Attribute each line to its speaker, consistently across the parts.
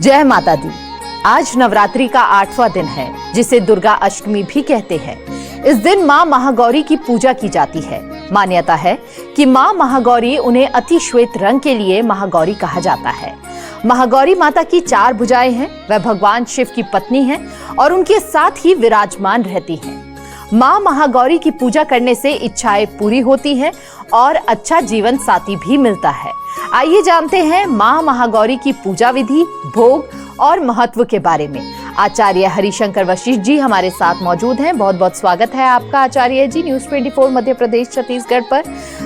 Speaker 1: जय माता दी। आज नवरात्रि का 8वां दिन है, जिसे दुर्गा अष्टमी भी कहते हैं। इस दिन मां महागौरी की पूजा की जाती है। मान्यता है कि मां महागौरी उन्हें अति श्वेत रंग के लिए महागौरी कहा जाता है। महागौरी माता की 4 भुजाएं हैं। वह भगवान शिव की पत्नी हैं और उनके साथ ही विराजमान रहती हैं। मां महागौरी की पूजा करने से इच्छाएं पूरी होती हैं और अच्छा जीवन साथी भी मिलता है। आइए जानते हैं मां महागौरी की पूजा विधि, भोग और महत्व के बारे में। आचार्य हरिशंकर वशिष्ठ जी हमारे साथ मौजूद हैं। बहुत बहुत स्वागत है आपका आचार्य जी न्यूज़ 24 मध्य प्रदेश छत्तीसगढ़ पर।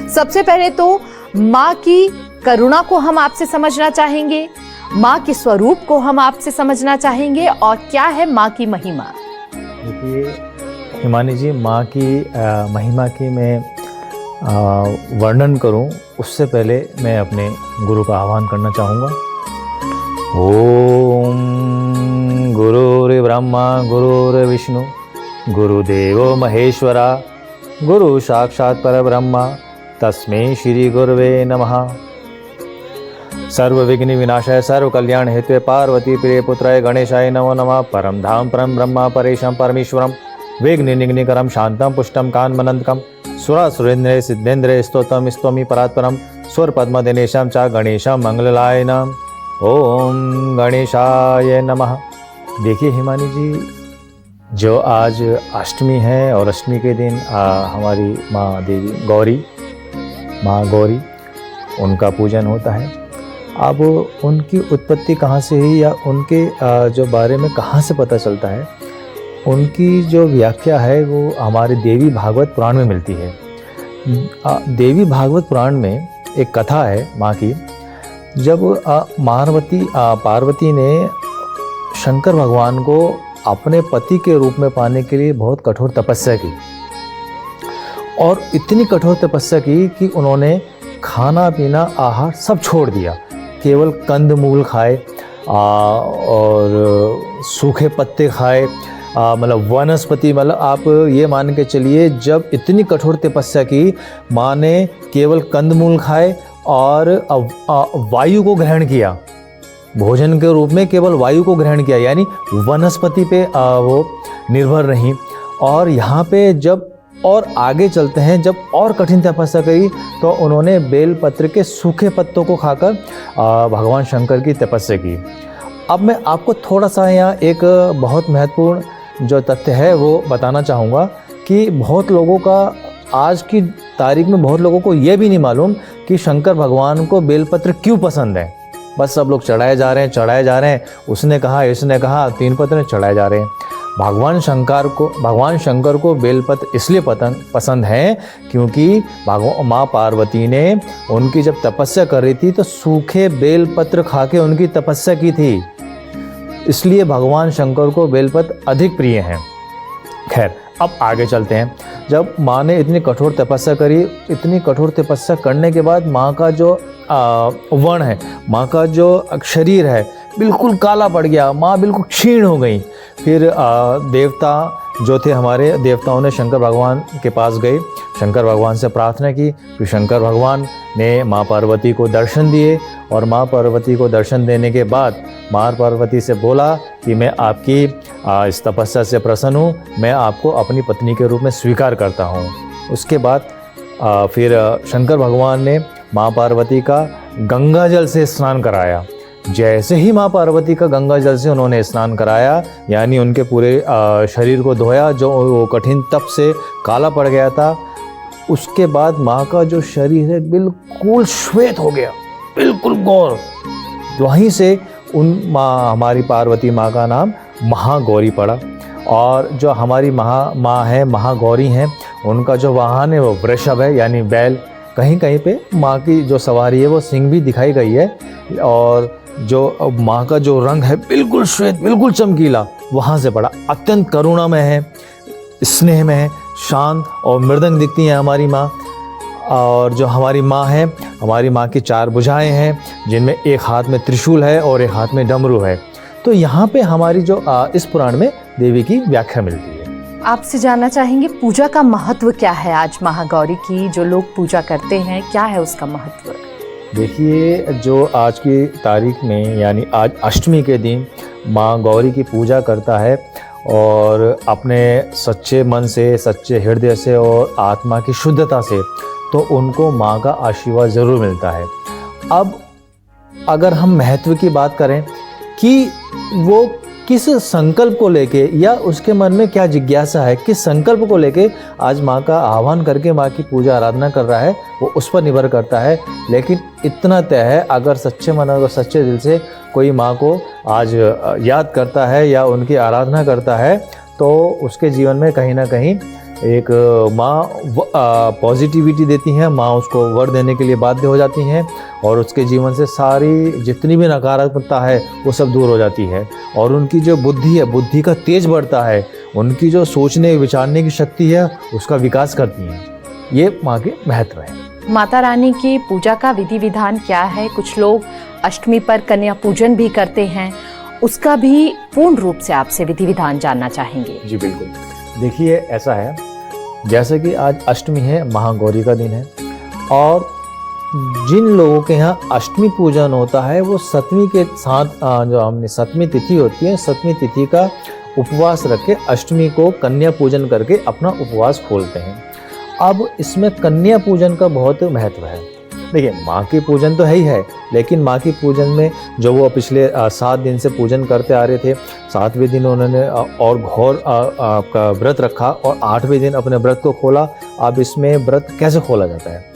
Speaker 1: सबसे पहले तो मां की करुणा को हम आपसे समझना चाहेंगे, मां के स्वरूप को हम आपसे समझना चाहेंगे और क्या है मां की महिमा।
Speaker 2: देखिए हिमानी जी, माँ की महिमा की मैं वर्णन करूं उससे पहले मैं अपने गुरु का आह्वान करना चाहूँगा। ओम गुरुर्ब्रह्मा गुरुर्विष्णु गुरुदेवो महेश्वरा गुरु साक्षात् परब्रह्मा तस्मै श्री गुरवे नमः। सर्व विघ्न विनाशाय सर्व कल्याण हेतु पार्वती प्रिय पुत्राय गणेशाय नमो नमः। परम धाम परम ब्रह्मा परेशम परमेश्वरम विघ्न निघ्निकरम शांतम पुष्टम कान्मनंतकम सुरासुरेन्द्र सिद्धेन्द्र स्तोत्रम स्तोमी परात्परम स्वर पद्मदिनेशम च गणेशम मंगलायनम। ओम गणेशाय नमः। देखिए हिमानी जी, जो आज अष्टमी है और अष्टमी के दिन हमारी माँ देवी गौरी, माँ गौरी, उनका पूजन होता है। अब उनकी उत्पत्ति कहाँ से हुई या उनके जो बारे में कहाँ से पता चलता है, उनकी जो व्याख्या है वो हमारे देवी भागवत पुराण में मिलती है। देवी भागवत पुराण में एक कथा है माँ की। जब पार्वती ने शंकर भगवान को अपने पति के रूप में पाने के लिए बहुत कठोर तपस्या की और इतनी कठोर तपस्या की कि उन्होंने खाना पीना आहार सब छोड़ दिया, केवल कंद मूल खाए और सूखे पत्ते खाए, मतलब वनस्पति, मतलब आप ये मान के चलिए जब इतनी कठोर तपस्या की, माँ ने केवल कंदमूल खाए और वायु को ग्रहण किया, भोजन के रूप में केवल वायु को ग्रहण किया, यानी वनस्पति पे वो निर्भर रही। और यहाँ पे जब और आगे चलते हैं, जब और कठिन तपस्या करी तो उन्होंने बेलपत्र के सूखे पत्तों को खाकर भगवान शंकर की तपस्या की। अब मैं आपको थोड़ा सा यहाँ एक बहुत महत्वपूर्ण जो तथ्य है वो बताना चाहूँगा कि बहुत लोगों का आज की तारीख में बहुत लोगों को ये भी नहीं मालूम कि शंकर भगवान को बेलपत्र क्यों पसंद है। बस सब लोग चढ़ाए जा रहे हैं, उसने कहा इसने कहा, 3 पत्र चढ़ाए जा रहे हैं। भगवान शंकर को बेलपत्र इसलिए पसंद है क्योंकि माँ पार्वती ने उनकी जब तपस्या कर रही थी तो सूखे बेलपत्र खा के उनकी तपस्या की थी, इसलिए भगवान शंकर को बेलपत्र अधिक प्रिय हैं। खैर, अब आगे चलते हैं। जब माँ ने इतनी कठोर तपस्या करी, इतनी कठोर तपस्या करने के बाद माँ का जो वर्ण है, माँ का जो शरीर है बिल्कुल काला पड़ गया, माँ बिल्कुल क्षीण हो गई। फिर देवता जो थे, हमारे देवताओं ने शंकर भगवान के पास गए, शंकर भगवान से प्रार्थना की। फिर शंकर भगवान ने माँ पार्वती को दर्शन दिए और माँ पार्वती को दर्शन देने के बाद माँ पार्वती से बोला कि मैं आपकी इस तपस्या से प्रसन्न हूँ, मैं आपको अपनी पत्नी के रूप में स्वीकार करता हूँ। उसके बाद फिर शंकर भगवान ने माँ पार्वती का गंगा जल से स्नान कराया। जैसे ही माँ पार्वती का गंगा जल से उन्होंने स्नान कराया, यानी उनके पूरे शरीर को धोया, जो वो कठिन तप से काला पड़ गया था, उसके बाद माँ का जो शरीर है बिल्कुल श्वेत हो गया, बिल्कुल गौर। वहीं से हमारी पार्वती माँ का नाम महागौरी पड़ा। और जो हमारी माँ है, महागौरी हैं, उनका जो वाहन है वो वृषभ है, यानी बैल। कहीं कहीं पे माँ की जो सवारी है वो सिंह भी दिखाई गई है। और जो माँ का जो रंग है बिल्कुल श्वेत, बिल्कुल चमकीला, वहाँ से पड़ा। अत्यंत करुणामय है, स्नेह में है, शांत और मृदंग दिखती है हमारी माँ। और जो हमारी माँ है, हमारी माँ की 4 भुजाएं हैं, जिनमें एक हाथ में त्रिशूल है और एक हाथ में डमरू है। तो यहाँ पे हमारी जो इस पुराण में देवी की व्याख्या मिलती है।
Speaker 1: आपसे जानना चाहेंगे पूजा का महत्व क्या है आज महागौरी की, जो लोग पूजा करते हैं, क्या है उसका महत्व?
Speaker 2: देखिए, जो आज की तारीख में यानी आज अष्टमी के दिन माँ गौरी की पूजा करता है और अपने सच्चे मन से, सच्चे हृदय से और आत्मा की शुद्धता से, तो उनको माँ का आशीर्वाद ज़रूर मिलता है। अब अगर हम महत्व की बात करें कि वो किस संकल्प को लेके या उसके मन में क्या जिज्ञासा है, किस संकल्प को लेके आज माँ का आह्वान करके माँ की पूजा आराधना कर रहा है, वो उस पर निर्भर करता है। लेकिन इतना तय है, अगर सच्चे मन और सच्चे दिल से कोई माँ को आज याद करता है या उनकी आराधना करता है, तो उसके जीवन में कहीं ना कहीं एक माँ पॉजिटिविटी देती हैं, माँ उसको वर देने के लिए बाध्य हो जाती हैं और उसके जीवन से सारी जितनी भी नकारात्मकता है वो सब दूर हो जाती है और उनकी जो बुद्धि है, बुद्धि का तेज बढ़ता है, उनकी जो सोचने विचारने की शक्ति है उसका विकास करती हैं। ये माँ के महत्व है।
Speaker 1: माता रानी की पूजा का विधि विधान क्या है? कुछ लोग अष्टमी पर कन्या पूजन भी करते हैं, उसका भी पूर्ण रूप से आपसे विधि विधान जानना चाहेंगे।
Speaker 2: जी बिल्कुल। देखिए, ऐसा है जैसे कि आज अष्टमी है, महागौरी का दिन है और जिन लोगों के यहाँ अष्टमी पूजन होता है वो सप्तमी के साथ जो हमने सप्तमी तिथि होती है, सप्तमी तिथि का उपवास रख के अष्टमी को कन्या पूजन करके अपना उपवास खोलते हैं। अब इसमें कन्या पूजन का बहुत महत्व है। देखिए, माँ की पूजन तो है ही है, लेकिन माँ की पूजन में जो वो पिछले 7 दिन से पूजन करते आ रहे थे, 7वें दिन उन्होंने और घोर आपका व्रत रखा और 8वें दिन अपने व्रत को खोला। अब इसमें व्रत कैसे खोला जाता है?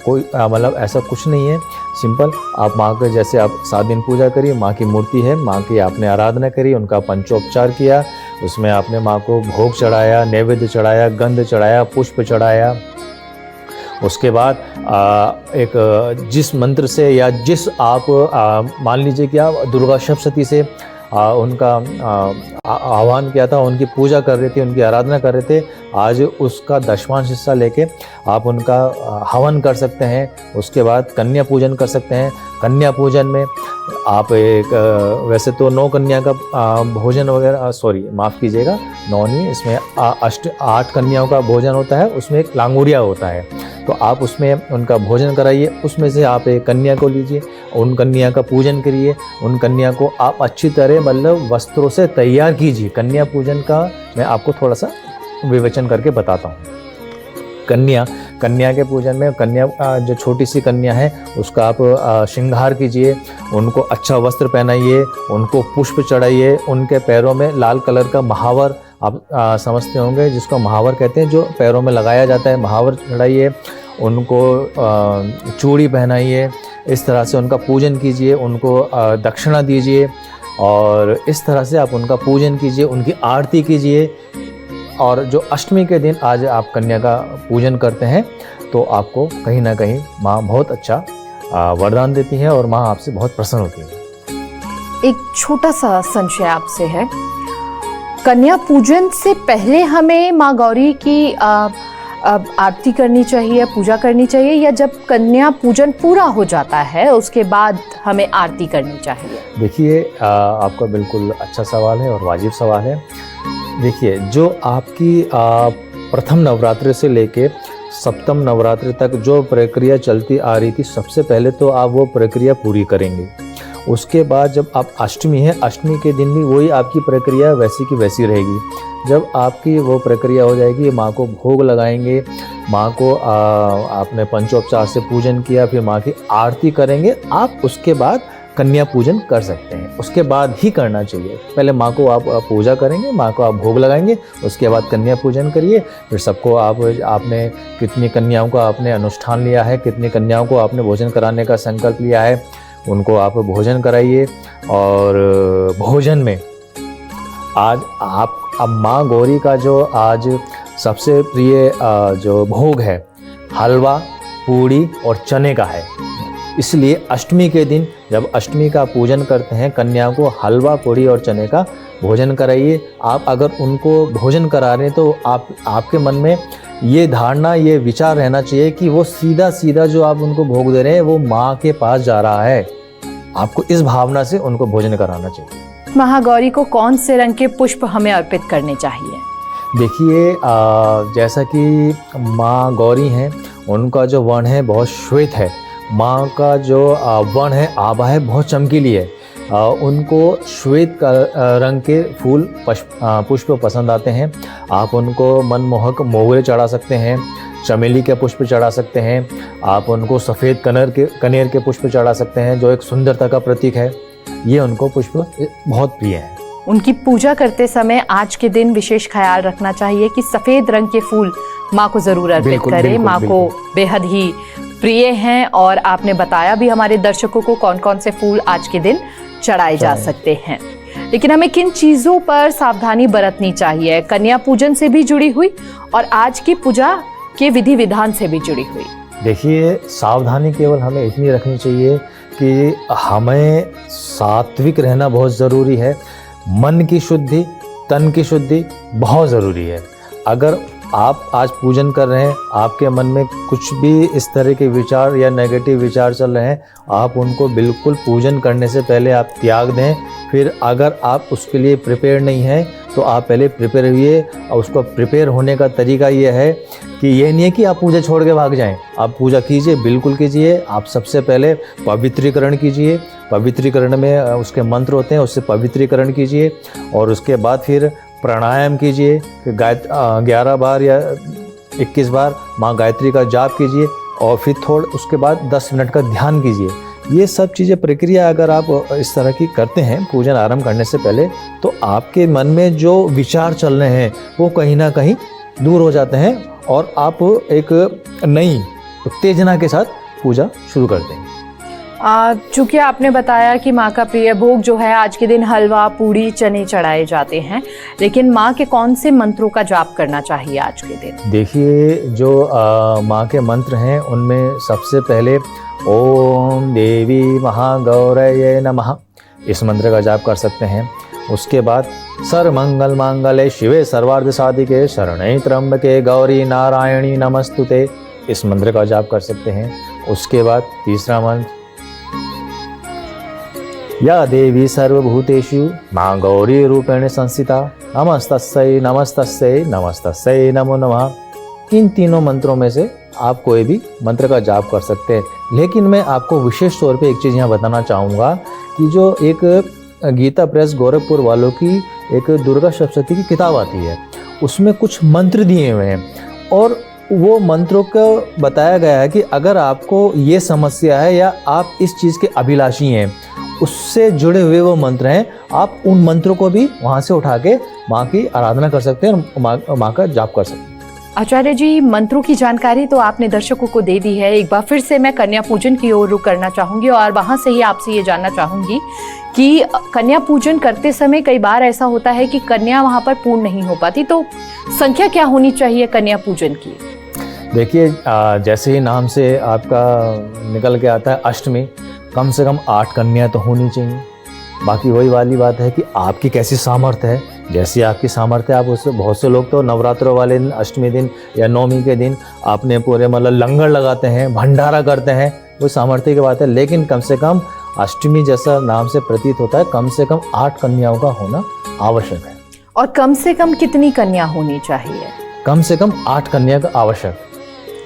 Speaker 2: कोई मतलब ऐसा कुछ नहीं है, सिंपल। आप माँ के जैसे आप 7 दिन पूजा करिए, माँ की मूर्ति है, माँ की आपने आराधना करी, उनका पंचोपचार किया, उसमें आपने माँ को भोग चढ़ाया, नैवेद्य चढ़ाया, गंध चढ़ाया, पुष्प चढ़ाया। उसके बाद एक जिस मंत्र से या जिस आप मान लीजिए कि आप दुर्गा सप्तशती से उनका आह्वान किया था, उनकी पूजा कर रहे थे, उनकी आराधना कर रहे थे, आज उसका दशमांश हिस्सा लेके आप उनका हवन कर सकते हैं। उसके बाद कन्या पूजन कर सकते हैं। कन्या पूजन में आप एक वैसे तो 9 कन्या का भोजन वगैरह, सॉरी माफ़ कीजिएगा, 9 नहीं, इसमें 8 कन्याओं का भोजन होता है, उसमें एक लांगुरिया होता है, तो आप उसमें उनका भोजन कराइए। उसमें से आप एक कन्या को लीजिए, उन कन्या का पूजन करिए, उन कन्या को आप अच्छी तरह मतलब वस्त्रों से तैयार कीजिए। कन्या पूजन का मैं आपको थोड़ा सा विवेचन करके बताता हूँ। कन्या के पूजन में कन्या जो छोटी सी कन्या है उसका आप श्रृंगार कीजिए, उनको अच्छा वस्त्र पहनाइए, उनको पुष्प चढ़ाइए, उनके पैरों में लाल कलर का महावर आप समझते होंगे जिसको महावर कहते हैं, जो पैरों में लगाया जाता है, महावर चढ़ाइए, उनको चूड़ी पहनाइए, इस तरह से उनका पूजन कीजिए, उनको दक्षिणा दीजिए और इस तरह से आप उनका पूजन कीजिए, उनकी आरती कीजिए। और जो अष्टमी के दिन आज आप कन्या का पूजन करते हैं तो आपको कहीं ना कहीं माँ बहुत अच्छा वरदान देती है और माँ आपसे बहुत प्रसन्न होती है।
Speaker 1: एक छोटा सा संशय आपसे है, कन्या पूजन से पहले हमें माँ गौरी की आरती करनी चाहिए, पूजा करनी चाहिए, या जब कन्या पूजन पूरा हो जाता है उसके बाद हमें आरती करनी चाहिए?
Speaker 2: देखिए, आपका बिल्कुल अच्छा सवाल है और वाजिब सवाल है। देखिए, जो आपकी प्रथम नवरात्रि से लेके सप्तम नवरात्रि तक जो प्रक्रिया चलती आ रही थी, सबसे पहले तो आप वो प्रक्रिया पूरी करेंगे। उसके बाद जब आप अष्टमी है, अष्टमी के दिन भी वही आपकी प्रक्रिया वैसी की वैसी रहेगी। जब आपकी वो प्रक्रिया हो जाएगी, माँ को भोग लगाएंगे, माँ को आपने पंचोपचार से पूजन किया, फिर माँ की आरती करेंगे, आप उसके बाद कन्या पूजन कर सकते हैं। उसके बाद ही करना चाहिए। पहले माँ को आप पूजा करेंगे, माँ को आप भोग लगाएंगे, उसके बाद कन्या पूजन करिए। फिर सबको आपने कितनी कन्याओं का आपने अनुष्ठान लिया है, कितनी कन्याओं को आपने भोजन कराने का संकल्प लिया है, उनको आप भोजन कराइए। और भोजन में आज आप अब माँ गौरी का जो आज सबसे प्रिय जो भोग है, हलवा, पूड़ी और चने का है। इसलिए अष्टमी के दिन जब अष्टमी का पूजन करते हैं, कन्या को हलवा, पूड़ी और चने का भोजन कराइए। आप अगर उनको भोजन करा रहे हैं तो आपके मन में ये धारणा, ये विचार रहना चाहिए कि वो सीधा सीधा जो आप उनको भोग दे रहे हैं वो माँ के पास जा रहा है। आपको इस भावना से उनको भोजन कराना चाहिए।
Speaker 1: महागौरी को कौन से रंग के पुष्प हमें अर्पित करने चाहिए?
Speaker 2: देखिए, जैसा कि माँ गौरी हैं, उनका जो वर्ण है बहुत श्वेत है, माँ का जो वर्ण है, आभा है, बहुत चमकीली है। उनको श्वेत रंग के फूल पुष्प पसंद आते हैं। आप उनको मनमोहक मोगरे चढ़ा सकते हैं, चमेली के पुष्प चढ़ा सकते हैं, आप उनको सफ़ेद कनेर के पुष्प चढ़ा सकते हैं जो एक सुंदरता का प्रतीक है। ये उनको पुष्प बहुत प्रिय है।
Speaker 1: उनकी पूजा करते समय आज के दिन विशेष ख्याल रखना चाहिए कि सफ़ेद रंग के फूल माँ को ज़रूर अर्पित करें। माँ को बेहद ही प्रिय हैं और आपने बताया भी हमारे दर्शकों को कौन कौन से फूल आज के दिन चढ़ाए जा सकते हैं। लेकिन हमें किन चीज़ों पर सावधानी बरतनी चाहिए, कन्या पूजन से भी जुड़ी हुई और आज की पूजा के विधि विधान से भी जुड़ी हुई?
Speaker 2: देखिए, सावधानी केवल हमें इतनी रखनी चाहिए कि हमें सात्विक रहना बहुत ज़रूरी है। मन की शुद्धि, तन की शुद्धि बहुत ज़रूरी है। अगर आप आज पूजन कर रहे हैं, आपके मन में कुछ भी इस तरह के विचार या नेगेटिव विचार चल रहे हैं, आप उनको बिल्कुल पूजन करने से पहले आप त्याग दें। फिर अगर आप उसके लिए प्रिपेयर नहीं हैं तो आप पहले प्रिपेयर हुइए। और उसको प्रिपेयर होने का तरीका ये है कि ये नहीं है कि आप पूजा छोड़ के भाग जाएं। आप पूजा कीजिए, बिल्कुल कीजिए। आप सबसे पहले पवित्रीकरण कीजिए। पवित्रीकरण में उसके मंत्र होते हैं, उससे पवित्रीकरण कीजिए और उसके बाद फिर प्राणायाम कीजिए। फिर 11 बार या 21 बार माँ गायत्री का जाप कीजिए और फिर उसके बाद 10 मिनट का ध्यान कीजिए। ये सब चीज़ें, प्रक्रिया अगर आप इस तरह की करते हैं पूजन आरंभ करने से पहले, तो आपके मन में जो विचार चल रहे हैं वो कहीं ना कहीं दूर हो जाते हैं और आप एक नई उत्तेजना के साथ पूजा शुरू करते हैं।
Speaker 1: चूँकि आपने बताया कि माँ का प्रिय भोग जो है आज के दिन हलवा, पूड़ी, चने चढ़ाए जाते हैं, लेकिन माँ के कौन से मंत्रों का जाप करना चाहिए आज के दिन?
Speaker 2: देखिए, जो माँ के मंत्र हैं उनमें सबसे पहले ओम देवी महागौरये नमः, इस मंत्र का जाप कर सकते हैं। उसके बाद सर्वमंगल मांगल्ये शिवे सर्वार्थ साधिके शरण्ये त्र्यंबके गौरी नारायणी नमस्तुते, इस मंत्र का जाप कर सकते हैं। उसके बाद तीसरा मंत्र या देवी सर्वभूतेषु माँ गौरी रूपेण संस्थिता नमस्तस्यै नमस्तस्यै नमस्तस्यै नमो नमः। इन तीनों मंत्रों में से आप कोई भी मंत्र का जाप कर सकते हैं। लेकिन मैं आपको विशेष तौर पे एक चीज़ यहाँ बताना चाहूँगा कि जो एक गीता प्रेस गोरखपुर वालों की एक दुर्गा सप्तशती की किताब आती है, उसमें कुछ मंत्र दिए हुए हैं और वो मंत्रों को बताया गया है कि अगर आपको ये समस्या है या आप इस चीज़ के अभिलाषी हैं, उससे जुड़े हुए वो मंत्र हैं। आप उन मंत्रों को भी वहाँ से उठा के माँ की आराधना कर सकते हैं और माँ का जाप कर सकते हैं।
Speaker 1: आचार्य जी, मंत्रों की जानकारी तो आपने दर्शकों को दे दी है। एक बार फिर से मैं कन्या पूजन की ओर रुख करना चाहूँगी और वहाँ से ही आपसे ये जानना चाहूँगी कि कन्या पूजन करते समय कई बार ऐसा होता है कि कन्या वहाँ पर पूर्ण नहीं हो पाती, तो संख्या क्या होनी चाहिए कन्या पूजन की?
Speaker 2: देखिए, जैसे ही नाम से आपका निकल के आता है अष्टमी, कम से कम 8 कन्या तो होनी चाहिए। बाकी वही वाली बात है कि आपकी कैसी सामर्थ्य है, जैसी आपकी सामर्थ्य है। आप उससे, बहुत से लोग तो नवरात्रों वाले दिन, अष्टमी दिन या नवमी के दिन आपने पूरे मतलब लंगर लगाते हैं, भंडारा करते हैं, वो सामर्थ्य की बात है। लेकिन कम से कम अष्टमी जैसा नाम से प्रतीत होता है, कम से कम 8 कन्याओं का होना आवश्यक है।
Speaker 1: और कम से कम कितनी कन्या होनी चाहिए?
Speaker 2: कम से कम 8 कन्या का आवश्यक।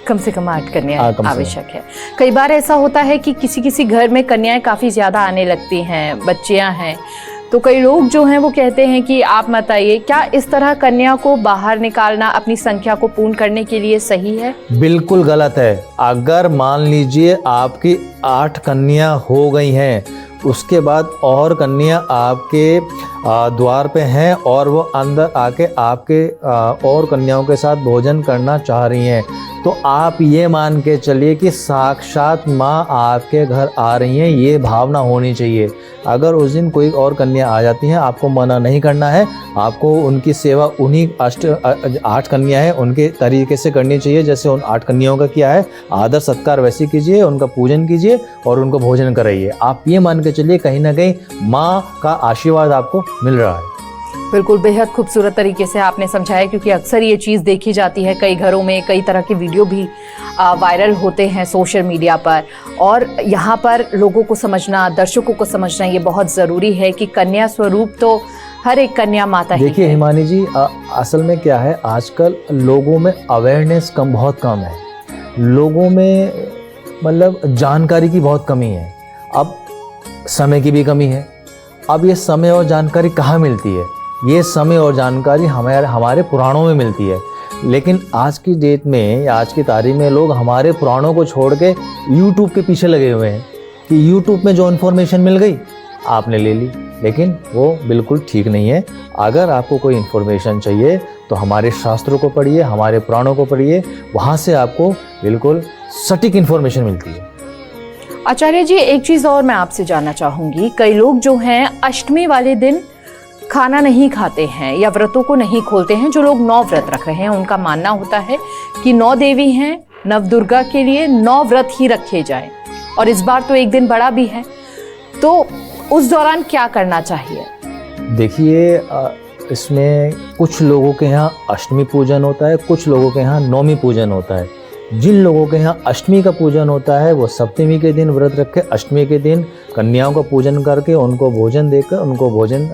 Speaker 1: कम से कम 8 कन्या आवश्यक है। कई बार ऐसा होता है कि किसी घर में कन्याएं काफ़ी ज़्यादा आने लगती हैं, बच्चियां हैं, तो कई लोग जो हैं वो कहते हैं कि आप मत आइए। क्या इस तरह कन्या को बाहर निकालना अपनी संख्या को पूर्ण करने के लिए सही है?
Speaker 2: बिल्कुल गलत है। अगर मान लीजिए आपकी 8 कन्या हो गई हैं, उसके बाद और कन्या आपके द्वार पे हैं और वो अंदर आके आपके और कन्याओं के साथ भोजन करना चाह रही हैं, तो आप ये मान के चलिए कि साक्षात माँ आपके घर आ रही हैं, ये भावना होनी चाहिए। अगर उस दिन कोई और कन्या आ जाती हैं, आपको मना नहीं करना है। आपको उनकी सेवा उन्हीं 8 कन्या हैं उनके तरीके से करनी चाहिए, जैसे उन 8 कन्याओं का किया है। आदर सत्कार वैसे कीजिए, उनका पूजन कीजिए और उनको भोजन कराइए। आप ये मान के चलिए कहीं ना कहीं माँ का आशीर्वाद आपको मिल रहा है।
Speaker 1: बिल्कुल, बेहद खूबसूरत तरीके से आपने समझाया, क्योंकि अक्सर ये चीज़ देखी जाती है कई घरों में, कई तरह के वीडियो भी वायरल होते हैं सोशल मीडिया पर, और यहाँ पर लोगों को समझना, दर्शकों को समझना ये बहुत ज़रूरी है कि कन्या स्वरूप तो हर एक कन्या माता ही है।
Speaker 2: देखिए हिमानी जी, असल में क्या है, आजकल लोगों में अवेयरनेस बहुत कम है। लोगों में मतलब जानकारी की बहुत कमी है, अब समय की भी कमी है। अब ये समय और जानकारी कहाँ मिलती है? ये समय और जानकारी हमारे पुराणों में मिलती है। लेकिन आज की डेट में, आज की तारीख में लोग हमारे पुराणों को छोड़ के यूट्यूब के पीछे लगे हुए हैं कि यूट्यूब में जो इन्फॉर्मेशन मिल गई आपने ले ली, लेकिन वो बिल्कुल ठीक नहीं है। अगर आपको कोई इन्फॉर्मेशन चाहिए तो हमारे शास्त्रों को पढ़िए, हमारे पुराणों को पढ़िए, वहाँ से आपको बिल्कुल सटीक इन्फॉर्मेशन मिलती है।
Speaker 1: आचार्य जी, एक चीज और मैं आपसे जानना चाहूंगी, कई लोग जो हैं अष्टमी वाले दिन खाना नहीं खाते हैं या व्रतों को नहीं खोलते हैं। जो लोग 9 व्रत रख रहे हैं उनका मानना होता है कि 9 देवी हैं, नवदुर्गा के लिए 9 व्रत ही रखे जाएं, और इस बार तो एक दिन बड़ा भी है, तो उस दौरान क्या करना चाहिए?
Speaker 2: देखिए, इसमें कुछ लोगों के यहाँ अष्टमी पूजन होता है, कुछ लोगों के यहाँ नौमी पूजन होता है। जिन लोगों के यहाँ अष्टमी का पूजन होता है वो सप्तमी के दिन व्रत रख के अष्टमी के दिन कन्याओं का पूजन करके उनको भोजन देकर, उनको भोजन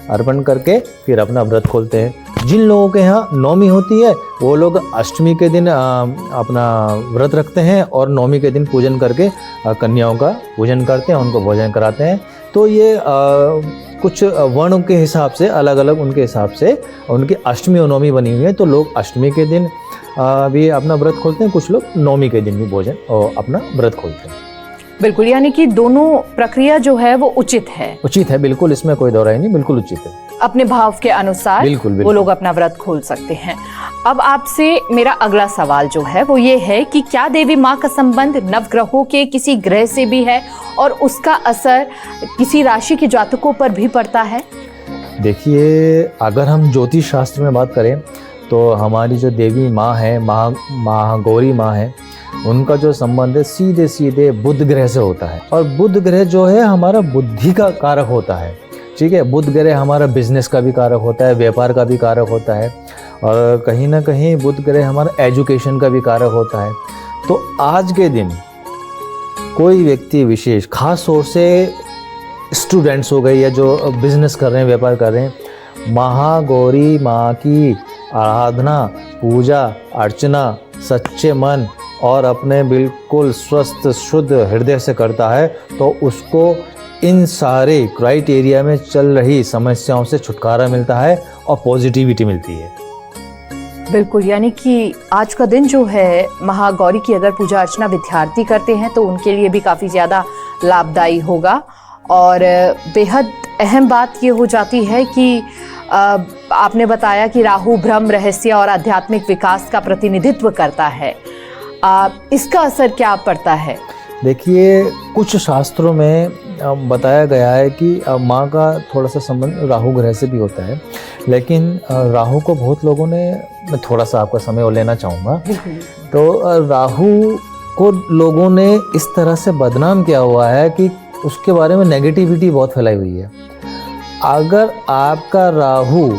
Speaker 2: अर्पण करके फिर अपना व्रत खोलते हैं। जिन लोगों के यहाँ नौमी होती है वो लोग अष्टमी के दिन अपना व्रत रखते हैं और नौमी के दिन पूजन करके कन्याओं का पूजन करते हैं, उनको भोजन कराते हैं। तो ये कुछ वर्णों के हिसाब से अलग अलग उनके हिसाब से उनकी अष्टमी और नौमी बनी हुई है। तो लोग अष्टमी के दिन भी अपना व्रत खोलते हैं, कुछ लोग नौमी के दिन भी भोजन और अपना व्रत खोलते हैं।
Speaker 1: बिल्कुल, यानी कि दोनों प्रक्रिया जो है वो उचित है।
Speaker 2: उचित है, बिल्कुल, इसमें कोई दो राय नहीं, बिल्कुल उचित है।
Speaker 1: अपने भाव के अनुसार
Speaker 2: बिल्कुल।
Speaker 1: वो लोग अपना व्रत खोल सकते हैं। अब आपसे मेरा अगला सवाल जो है वो ये है कि क्या देवी माँ का संबंध नवग्रहों के किसी ग्रह से भी है और उसका असर किसी राशि के जातकों पर भी पड़ता है?
Speaker 2: देखिए, अगर हम ज्योतिष शास्त्र में बात करें तो हमारी जो देवी माँ है, महागौरी माँ है, उनका जो संबंध है सीधे सीधे बुध ग्रह से होता है। और बुध ग्रह जो है हमारा बुद्धि का कारक होता है, ठीक है। बुध ग्रह हमारा बिजनेस का भी कारक होता है, व्यापार का भी कारक होता है, और कहीं ना कहीं बुध ग्रह हमारा एजुकेशन का भी कारक होता है। तो आज के दिन कोई व्यक्ति विशेष, खास तौर से स्टूडेंट्स हो गए या जो बिजनेस कर रहे हैं, व्यापार कर रहे हैं, महागौरी माँ की आराधना, पूजा अर्चना सच्चे मन और अपने बिल्कुल स्वस्थ शुद्ध हृदय से करता है तो उसको इन सारे क्राइटेरिया में चल रही समस्याओं से छुटकारा मिलता है और पॉजिटिविटी मिलती है।
Speaker 1: बिल्कुल, यानी कि आज का दिन जो है महागौरी की अगर पूजा अर्चना विद्यार्थी करते हैं तो उनके लिए भी काफ़ी ज़्यादा लाभदायी होगा। और बेहद अहम बात ये हो जाती है कि आपने बताया कि राहु ब्रह्म, रहस्य और आध्यात्मिक विकास का प्रतिनिधित्व करता है। इसका असर क्या पड़ता है?
Speaker 2: देखिए, कुछ शास्त्रों में बताया गया है कि माँ का थोड़ा सा संबंध राहु ग्रह से भी होता है, लेकिन राहु को बहुत लोगों ने, मैं थोड़ा सा आपका समय और लेना चाहूँगा, तो राहु को लोगों ने इस तरह से बदनाम किया हुआ है कि उसके बारे में नेगेटिविटी बहुत फैलाई हुई है। अगर आपका राहु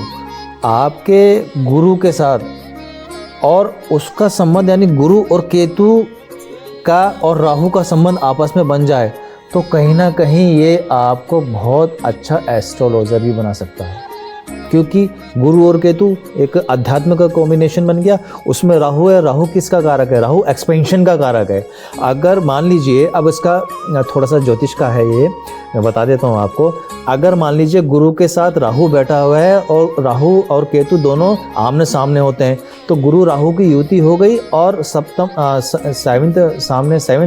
Speaker 2: आपके गुरु के साथ और उसका संबंध, यानी गुरु और केतु का और राहु का संबंध आपस में बन जाए तो कहीं ना कहीं ये आपको बहुत अच्छा एस्ट्रोलॉजर भी बना सकता है, क्योंकि गुरु और केतु एक अध्यात्म का कॉम्बिनेशन बन गया। उसमें राहु है, राहु किसका कारक है? राहु एक्सपेंशन का कारक है। अगर मान लीजिए, अब इसका थोड़ा सा ज्योतिष का है, ये मैं बता देता हूँ आपको। अगर मान लीजिए गुरु के साथ राहु बैठा हुआ है और राहु और केतु दोनों आमने सामने होते हैं तो गुरु राहु की युति हो गई और सेवेंथ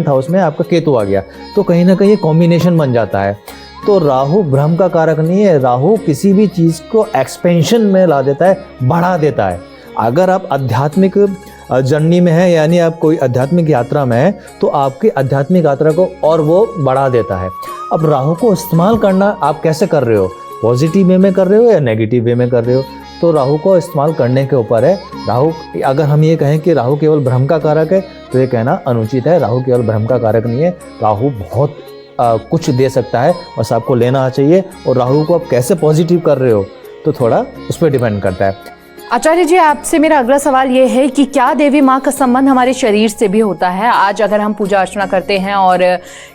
Speaker 2: हाउस में आपका केतु आ गया, तो कहीं ना कहीं कॉम्बिनेशन बन जाता है। तो राहु भ्रम का कारक नहीं है, राहु किसी भी चीज़ को एक्सपेंशन में ला देता है, बढ़ा देता है। अगर आप आध्यात्मिक जर्नी में हैं, यानी आप कोई आध्यात्मिक यात्रा में हैं, तो आपकी आध्यात्मिक यात्रा को और वो बढ़ा देता है। अब राहु को इस्तेमाल करना आप कैसे कर रहे हो? पॉजिटिव वे में कर रहे हो या नेगेटिव वे में कर रहे हो? तो राहु को इस्तेमाल करने के ऊपर है। राहु, अगर हम ये कहें कि राहु केवल भ्रम का कारक है तो ये कहना अनुचित है। राहु केवल भ्रम का कारक नहीं है, राहु बहुत कुछ दे सकता है, बस आपको लेना चाहिए। और राहु को आप कैसे पॉजिटिव कर रहे हो तो थोड़ा उस पर डिपेंड करता है।
Speaker 1: आचार्य जी, आपसे मेरा अगला सवाल ये है कि क्या देवी माँ का संबंध हमारे शरीर से भी होता है? आज अगर हम पूजा अर्चना करते हैं और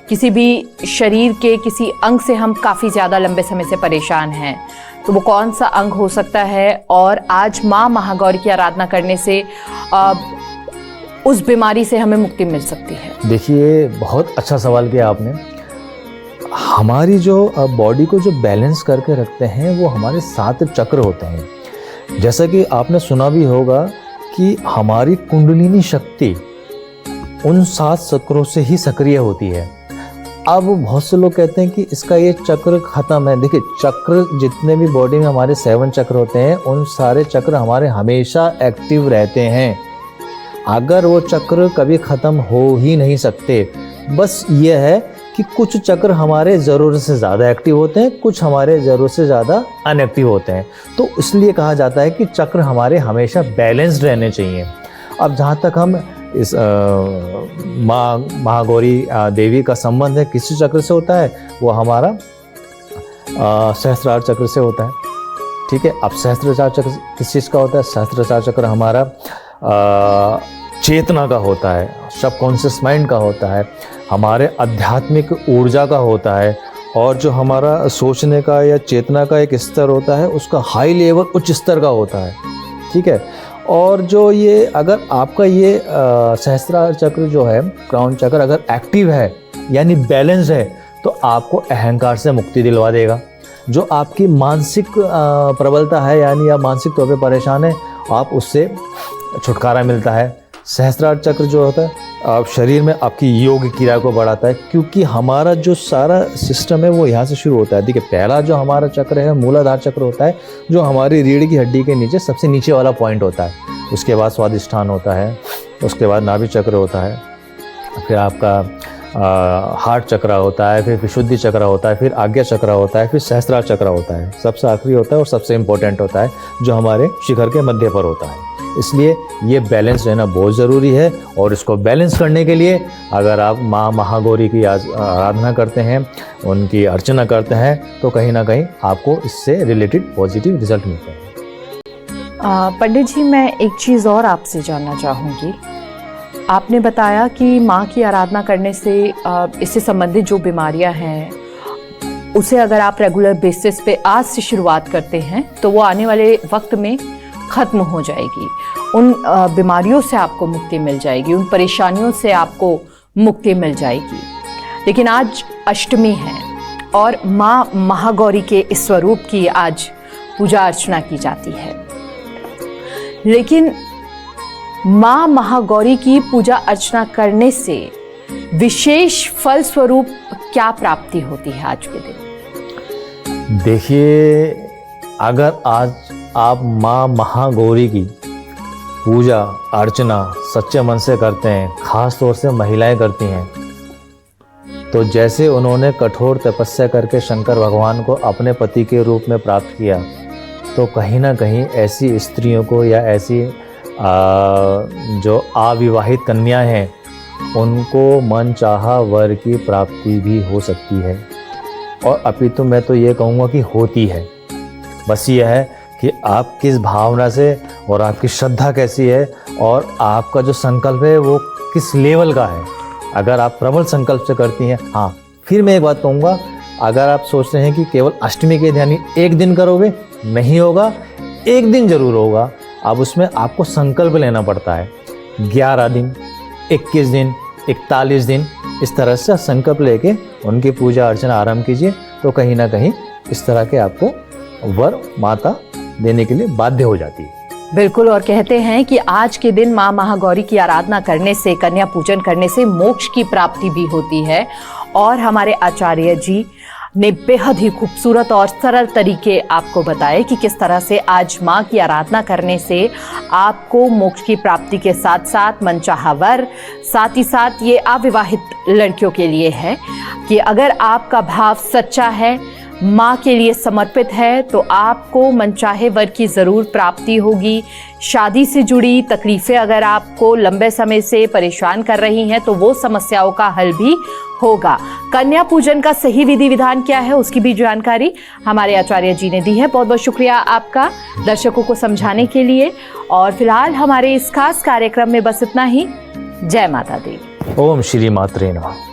Speaker 1: किसी भी शरीर के किसी अंग से हम काफ़ी ज़्यादा लंबे समय से परेशान हैं, तो वो कौन सा अंग हो सकता है? और आज माँ महागौरी की आराधना करने से उस बीमारी से हमें मुक्ति मिल सकती है?
Speaker 2: देखिए, बहुत अच्छा सवाल किया आपने। हमारी जो बॉडी को जो बैलेंस करके रखते हैं वो हमारे 7 चक्र होते हैं। जैसा कि आपने सुना भी होगा कि हमारी कुंडलिनी शक्ति उन 7 चक्रों से ही सक्रिय होती है। अब बहुत से लोग कहते हैं कि इसका ये चक्र ख़त्म है। देखिए, चक्र जितने भी बॉडी में हमारे 7 चक्र होते हैं, उन सारे चक्र हमारे हमेशा एक्टिव रहते हैं। अगर वो चक्र कभी ख़त्म हो ही नहीं सकते। बस ये है कि कुछ चक्र हमारे ज़रूरत से ज़्यादा एक्टिव होते हैं, कुछ हमारे ज़रूरत से ज़्यादा अनएक्टिव होते हैं। तो इसलिए कहा जाता है कि चक्र हमारे हमेशा बैलेंस्ड रहने चाहिए। अब जहाँ तक हम इस माँ महागौरी देवी का संबंध है, किसी चक्र से होता है, वो हमारा सहस्त्रार चक्र से होता है। ठीक है। अब सहस्त्रार चक्र किस चीज़ का होता है? सहस्त्रार चक्र हमारा चेतना का होता है, सबकॉन्शियस माइंड का होता है, हमारे आध्यात्मिक ऊर्जा का होता है, और जो हमारा सोचने का या चेतना का एक स्तर होता है, उसका हाई लेवल उच्च स्तर का होता है। ठीक है। और जो ये अगर आपका ये सहस्त्रार चक्र जो है, क्राउन चक्र, अगर एक्टिव है यानी बैलेंस है, तो आपको अहंकार से मुक्ति दिलवा देगा। जो आपकी मानसिक प्रबलता है, यानी आप मानसिक तौर पे परेशान है, आप उससे छुटकारा मिलता है। सहस्त्रार चक्र जो होता है, आप शरीर में आपकी योग क्रिया को बढ़ाता है, क्योंकि हमारा जो सारा सिस्टम है वो यहाँ से शुरू होता है। देखिए, पहला जो हमारा चक्र है मूलाधार चक्र होता है, जो हमारी रीढ़ की हड्डी के नीचे सबसे नीचे वाला पॉइंट होता है। उसके बाद स्वादिष्ठान होता है, उसके बाद नाभि चक्र होता है, फिर आपका हार्ट चक्र होता है, फिर विशुद्धि चक्र होता है, फिर आज्ञा चक्र होता है, फिर सहस्त्रार चक्र होता है। सबसे आखिरी होता है और सबसे इम्पोर्टेंट होता है, जो हमारे शिखर के मध्य पर होता है। इसलिए ये बैलेंस रहना बहुत ज़रूरी है, और इसको बैलेंस करने के लिए अगर आप माँ महागौरी की आराधना करते हैं, उनकी अर्चना करते हैं, तो कहीं ना कहीं आपको इससे रिलेटेड पॉजिटिव रिजल्ट मिलते हैं।
Speaker 1: पंडित जी, मैं एक चीज़ और आपसे जानना चाहूँगी। आपने बताया कि माँ की आराधना करने से इससे संबंधित जो बीमारियाँ हैं, उसे अगर आप रेगुलर बेसिस पे आज से शुरुआत करते हैं, तो वो आने वाले वक्त में ख़त्म हो जाएगी। उन बीमारियों से आपको मुक्ति मिल जाएगी, उन परेशानियों से आपको मुक्ति मिल जाएगी। लेकिन आज अष्टमी है और माँ महागौरी के इस स्वरूप की आज पूजा अर्चना की जाती है। लेकिन माँ महागौरी की पूजा अर्चना करने से विशेष फल स्वरूप क्या प्राप्ति होती है आज के दिन?
Speaker 2: देखिए, अगर आज आप माँ महागौरी की पूजा अर्चना सच्चे मन से करते हैं, खास तौर से महिलाएं करती हैं, तो जैसे उन्होंने कठोर तपस्या करके शंकर भगवान को अपने पति के रूप में प्राप्त किया, तो कहीं ना कहीं ऐसी स्त्रियों को या ऐसी जो अविवाहित कन्या हैं, उनको मनचाहा वर की प्राप्ति भी हो सकती है। और अपितु मैं तो ये कहूँगा कि होती है। बस ये है कि आप किस भावना से और आपकी श्रद्धा कैसी है, और आपका जो संकल्प है वो किस लेवल का है। अगर आप प्रबल संकल्प से करती हैं, हाँ, फिर मैं एक बात कहूँगा, अगर आप सोच रहे हैं कि केवल अष्टमी के ध्यान एक दिन करोगे, नहीं होगा, एक दिन जरूर होगा। अब उसमें आपको संकल्प लेना पड़ता है। 11 दिन, 21 दिन, 41 दिन, इस तरह से संकल्प लेके उनकी पूजा अर्चना आरंभ कीजिए, तो कहीं ना कहीं इस तरह के आपको वर माता देने के लिए बाध्य हो जाती है।
Speaker 1: बिल्कुल। और कहते हैं कि आज के दिन माँ महागौरी की आराधना करने से, कन्या पूजन करने से मोक्ष की प्राप्ति भी होती है। और हमारे आचार्य जी ने बेहद ही खूबसूरत और सरल तरीके आपको बताए कि किस तरह से आज माँ की आराधना करने से आपको मोक्ष की प्राप्ति के साथ साथ मनचाहा वर, साथ ही साथ ये अविवाहित लड़कियों के लिए है कि अगर आपका भाव सच्चा है, माँ के लिए समर्पित है, तो आपको मनचाहे वर की ज़रूर प्राप्ति होगी। शादी से जुड़ी तकलीफ़ें अगर आपको लंबे समय से परेशान कर रही हैं, तो वो समस्याओं का हल भी होगा। कन्या पूजन का सही विधि विधान क्या है, उसकी भी जानकारी हमारे आचार्य जी ने दी है। बहुत बहुत शुक्रिया आपका दर्शकों को समझाने के लिए। और फिलहाल हमारे इस खास कार्यक्रम में बस इतना ही। जय माता दी।
Speaker 2: ओम श्री मात्रे नमः।